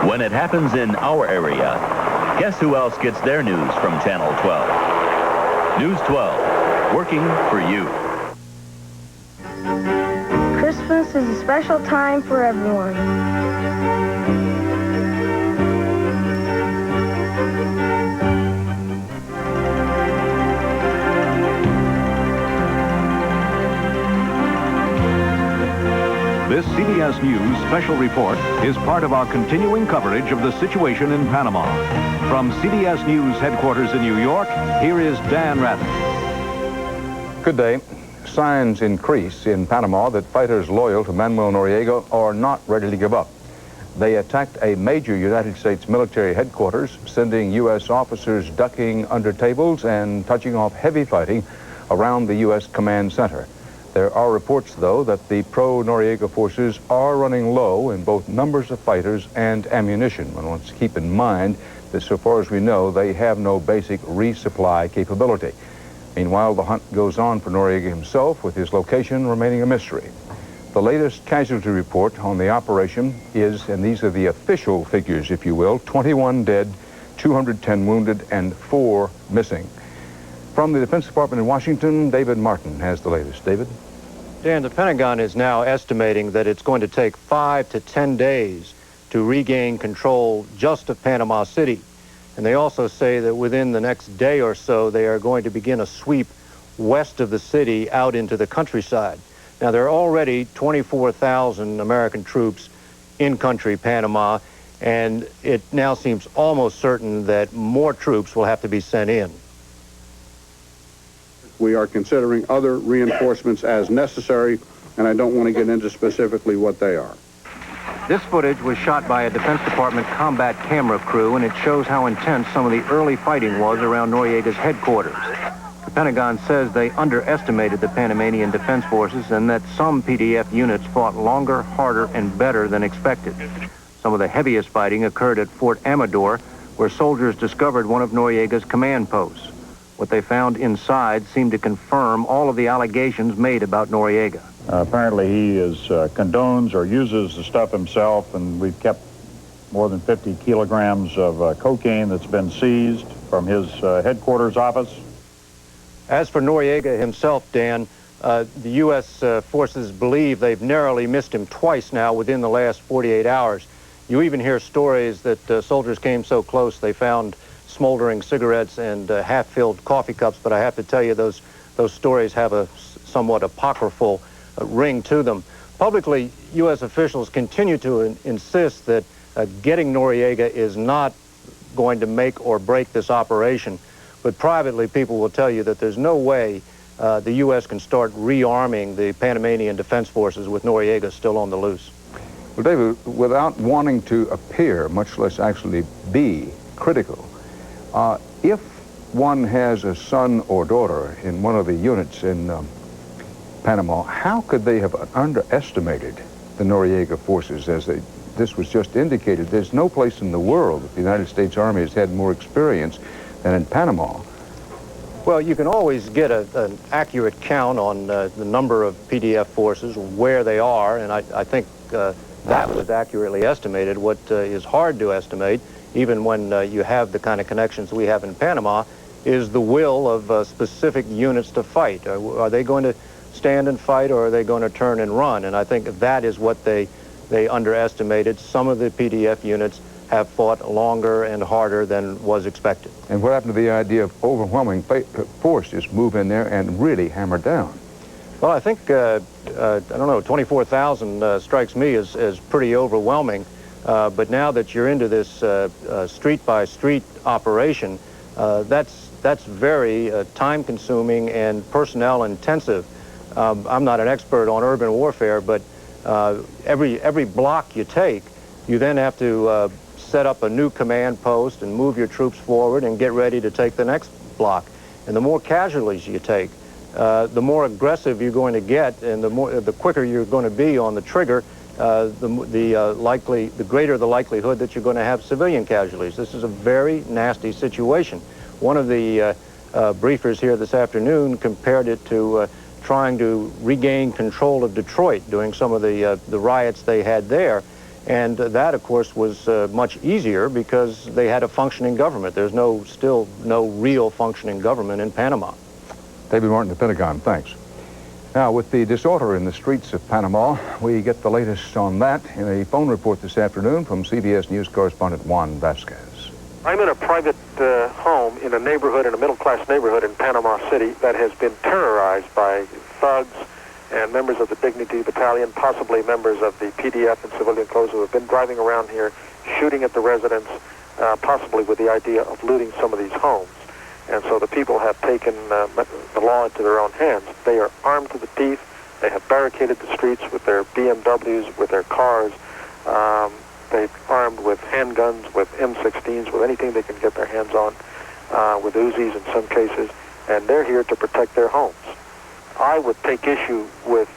When it happens in our area, guess who else gets their news from Channel 12? News 12, working for you. Christmas is a special time for everyone. This CBS News special report is part of our continuing coverage of the situation in Panama. From CBS News headquarters in New York, here is Dan Rather. Good day. Signs increase in Panama that fighters loyal to Manuel Noriega are not ready to give up. They attacked a major United States military headquarters, sending U.S. officers ducking under tables and touching off heavy fighting around the U.S. command center. There are reports, though, that the pro-Noriega forces are running low in both numbers of fighters and ammunition. One wants to keep in mind that, so far as we know, they have no basic resupply capability. Meanwhile, the hunt goes on for Noriega himself, with his location remaining a mystery. The latest casualty report on the operation is, and these are the official figures, if you will, 21 dead, 210 wounded, and 4 missing. From the Defense Department in Washington, David Martin has the latest. David? Dan, the Pentagon is now estimating that it's going to take 5 to 10 days to regain control just of Panama City. And they also say that within the next day or so, they are going to begin a sweep west of the city out into the countryside. Now, there are already 24,000 American troops in country Panama, and it now seems almost certain that more troops will have to be sent in. We are considering other reinforcements as necessary, and I don't want to get into specifically what they are. This footage was shot by a Defense Department combat camera crew, and it shows how intense some of the early fighting was around Noriega's headquarters. The Pentagon says they underestimated the Panamanian Defense Forces and that some PDF units fought longer, harder, and better than expected. Some of the heaviest fighting occurred at Fort Amador, where soldiers discovered one of Noriega's command posts. What they found inside seemed to confirm all of the allegations made about Noriega. Apparently he condones or uses the stuff himself, and we've kept more than 50 kilograms of cocaine that's been seized from his headquarters office. As for Noriega himself, Dan, the U.S. forces believe they've narrowly missed him twice now within the last 48 hours. You even hear stories that soldiers came so close they found smoldering cigarettes and half-filled coffee cups, but I have to tell you those stories have a somewhat apocryphal ring to them. Publicly, U.S. officials continue to insist that getting Noriega is not going to make or break this operation, but privately people will tell you that there's no way the U.S. can start rearming the Panamanian Defense Forces with Noriega still on the loose. Well, David, without wanting to appear, much less actually be critical, if one has a son or daughter in one of the units in Panama, how could they have underestimated the Noriega forces? As this was just indicated, there's no place in the world that the United States Army has had more experience than in Panama. Well, you can always get an accurate count on the number of PDF forces, where they are, and I think that was accurately estimated. What is hard to estimate, even when you have the kind of connections we have in Panama, is the will of specific units to fight. Are they going to stand and fight, or are they going to turn and run? And I think that is what they underestimated. Some of the PDF units have fought longer and harder than was expected. And what happened to the idea of overwhelming force, just move in there and really hammer down? Well, I think, I don't know, 24,000 strikes me as pretty overwhelming. But now that you're into this street-by-street operation, that's very time-consuming and personnel-intensive. I'm not an expert on urban warfare, but every block you take, you then have to set up a new command post and move your troops forward and get ready to take the next block. And the more casualties you take, the more aggressive you're going to get, and the quicker you're going to be on the trigger, the greater the likelihood that you're going to have civilian casualties. This is a very nasty situation. One of the briefers here this afternoon compared it to trying to regain control of Detroit during some of the riots they had there. And that, of course, was much easier because they had a functioning government. There's still no real functioning government in Panama. David Martin, the Pentagon, thanks. Now, with the disorder in the streets of Panama, we get the latest on that in a phone report this afternoon from CBS News correspondent Juan Vasquez. I'm in a private home in a neighborhood, in a middle-class neighborhood in Panama City that has been terrorized by thugs and members of the Dignity Battalion, possibly members of the PDF in civilian clothes, who have been driving around here, shooting at the residents, possibly with the idea of looting some of these homes. And so the people have taken the law into their own hands. They are armed to the teeth. They have barricaded the streets with their BMWs, with their cars. They're armed with handguns, with M16s, with anything they can get their hands on, with Uzis in some cases, and they're here to protect their homes. I would take issue with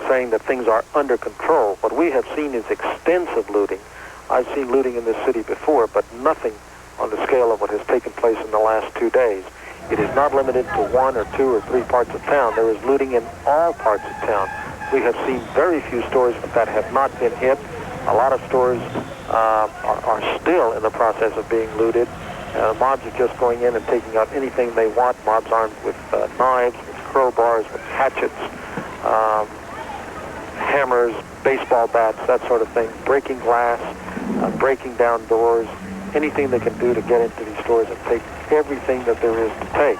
saying that things are under control. What we have seen is extensive looting. I've seen looting in this city before, but nothing on the scale of what has taken place in the last 2 days. It is not limited to 1 or 2 or 3 parts of town. There is looting in all parts of town. We have seen very few stores that have not been hit. A lot of stores are still in the process of being looted. Mobs are just going in and taking out anything they want. Mobs armed with knives, with crowbars, with hatchets, hammers, baseball bats, that sort of thing, breaking glass, breaking down doors, anything they can do to get into these stores and take everything that there is to take.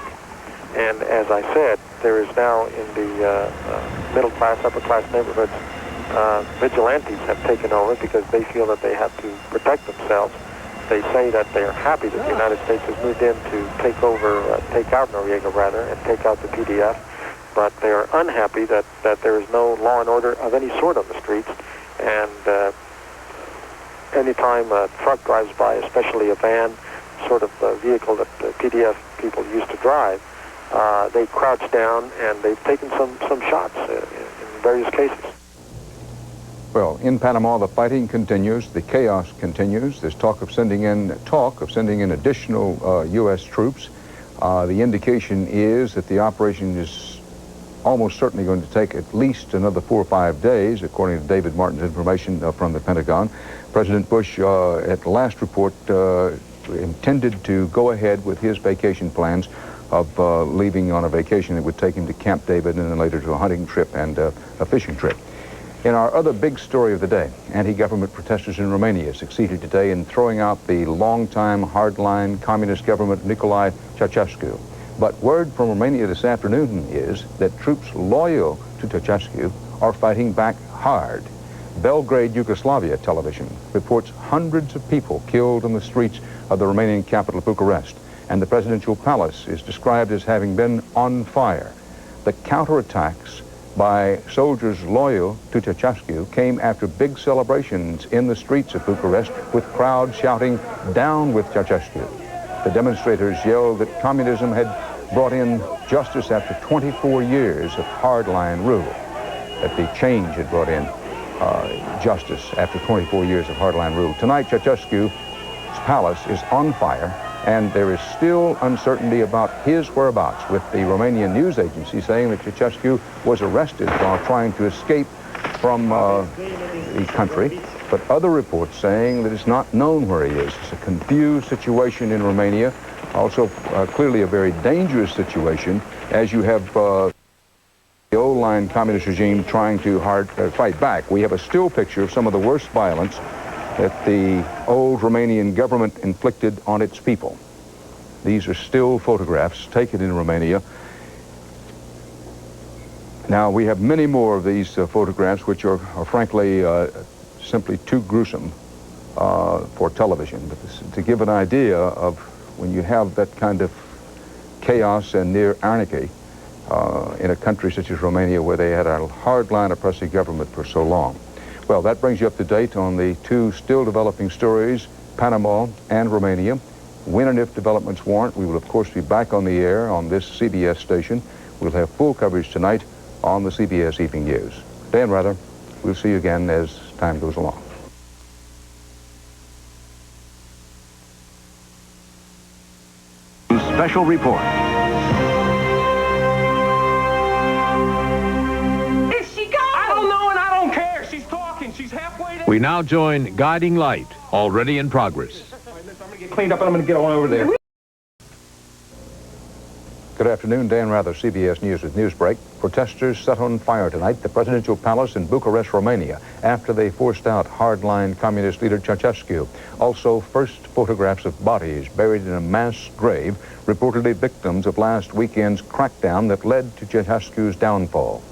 And as I said, there is now in the middle-class, upper-class neighborhoods, vigilantes have taken over because they feel that they have to protect themselves. They say that they are happy that the United States has moved in to take out Noriega rather, and take out the PDF, but they are unhappy that there is no law and order of any sort on the streets. And anytime a truck drives by, especially a van, sort of a vehicle that the PDF people used to drive, they crouch down, and they've taken some shots in various cases. Well, in Panama, the fighting continues, the chaos continues. There's talk of sending in additional U.S. troops. The indication is that the operation is almost certainly going to take at least another 4 or 5 days, according to David Martin's information from the Pentagon. President Bush, at the last report, intended to go ahead with his vacation plans of leaving on a vacation that would take him to Camp David and then later to a hunting trip and a fishing trip. In our other big story of the day, anti-government protesters in Romania succeeded today in throwing out the longtime hardline communist government Nicolae Ceaușescu. But word from Romania this afternoon is that troops loyal to Ceaușescu are fighting back hard. Belgrade Yugoslavia television reports hundreds of people killed in the streets of the Romanian capital, Bucharest, and the presidential palace is described as having been on fire. The counterattacks by soldiers loyal to Ceaușescu came after big celebrations in the streets of Bucharest with crowds shouting, "Down with Ceaușescu." The demonstrators yelled that communism had brought in justice after 24 years of hardline rule, that the change had brought in justice after 24 years of hardline rule. Tonight, Ceaușescu's palace is on fire, and there is still uncertainty about his whereabouts, with the Romanian news agency saying that Ceaușescu was arrested while trying to escape from the country, but other reports saying that it's not known where he is. It's a confused situation in Romania, also clearly a very dangerous situation, as you have the old-line communist regime trying to fight back. We have a still picture of some of the worst violence that the old Romanian government inflicted on its people. These are still photographs taken in Romania. Now, we have many more of these photographs, which are frankly simply too gruesome for television. But to give an idea of when you have that kind of chaos and near anarchy in a country such as Romania, where they had a hardline oppressive government for so long. Well, that brings you up to date on the two still developing stories, Panama and Romania. When and if developments warrant, we will, of course, be back on the air on this CBS station. We'll have full coverage tonight on the CBS Evening News. Dan Rather, we'll see you again as time goes along. Special report. Is she gone? I don't know, and I don't care. She's talking. She's halfway there. We now join Guiding Light, already in progress. I'm going to get cleaned up and I'm going to get on over there. Good afternoon, Dan Rather, CBS News with Newsbreak. Protesters set on fire tonight the presidential palace in Bucharest, Romania, after they forced out hardline communist leader Ceaușescu. Also, first photographs of bodies buried in a mass grave, reportedly victims of last weekend's crackdown that led to Ceaușescu's downfall.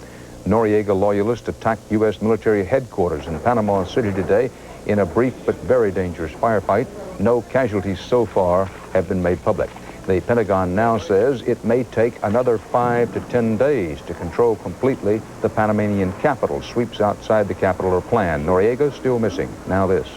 Noriega loyalists attacked U.S. military headquarters in Panama City today in a brief but very dangerous firefight. No casualties so far have been made public. The Pentagon now says it may take another 5 to 10 days to control completely the Panamanian capital. Sweeps outside the capital are planned. Noriega still missing. Now this.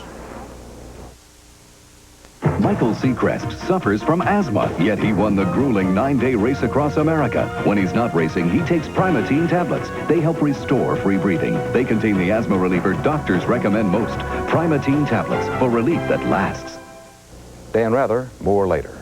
Michael Seacrest suffers from asthma, yet he won the grueling 9-day race across America. When he's not racing, he takes Primatene tablets. They help restore free breathing. They contain the asthma reliever doctors recommend most. Primatene tablets for relief that lasts. Dan Rather, more later.